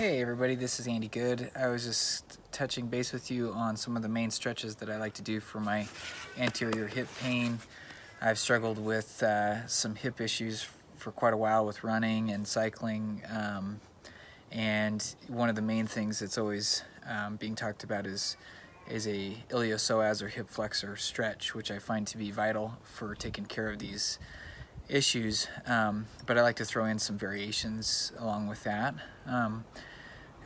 Hey everybody, this is Andy Good. I was just touching base with you on some of the main stretches that I like to do for my anterior hip pain. I've struggled with some hip issues for quite a while with running and cycling, and one of the main things that's always being talked about is a iliopsoas or hip flexor stretch, which I find to be vital for taking care of these issues, but I like to throw in some variations along with that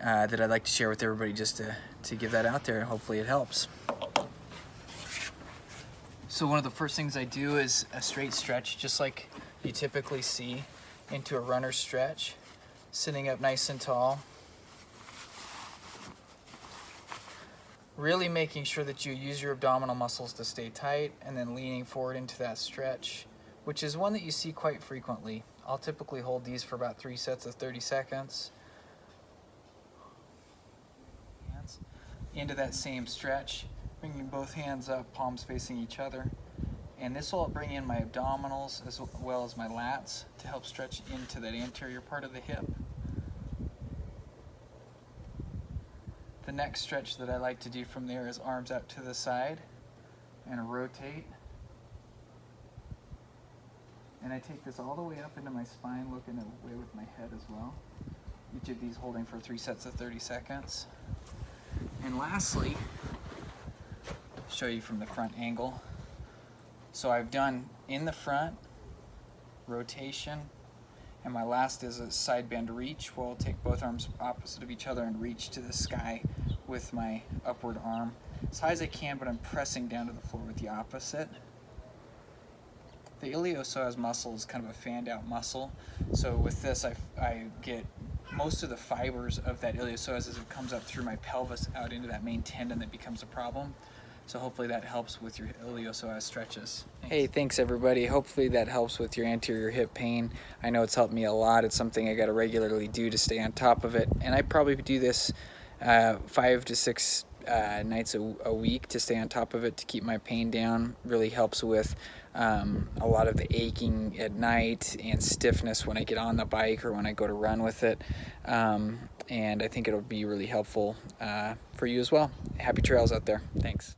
that I'd like to share with everybody just to give that out there, and hopefully it helps. So one of the first things I do is a straight stretch, just like you typically see into a runner stretch, sitting up nice and tall, really making sure that you use your abdominal muscles to stay tight, and then leaning forward into that stretch, which is one that you see quite frequently. I'll typically hold these for about 3 sets of 30 seconds. Into that same stretch, bringing both hands up, palms facing each other. And this will bring in my abdominals as well as my lats to help stretch into that anterior part of the hip. The next stretch that I like to do from there is arms out to the side and rotate. And I take this all the way up into my spine, looking away with my head as well. Each of these holding for 3 sets of 30 seconds. And lastly, show you from the front angle. So I've done in the front, rotation, and my last is a side bend reach, where I'll take both arms opposite of each other and reach to the sky with my upward arm as high as I can, but I'm pressing down to the floor with the opposite. The iliopsoas muscle is kind of a fanned out muscle, so with this I get most of the fibers of that iliopsoas as it comes up through my pelvis out into that main tendon that becomes a problem. So hopefully that helps with your iliopsoas stretches. Thanks. Hey, thanks everybody. Hopefully that helps with your anterior hip pain. I know it's helped me a lot. It's something I got to regularly do to stay on top of it, and I probably do this 5 to 6 nights a week to stay on top of it to keep my pain down. Really helps with a lot of the aching at night and stiffness when I get on the bike or when I go to run with it, and I think it'll be really helpful for you as well. Happy trails out there. Thanks.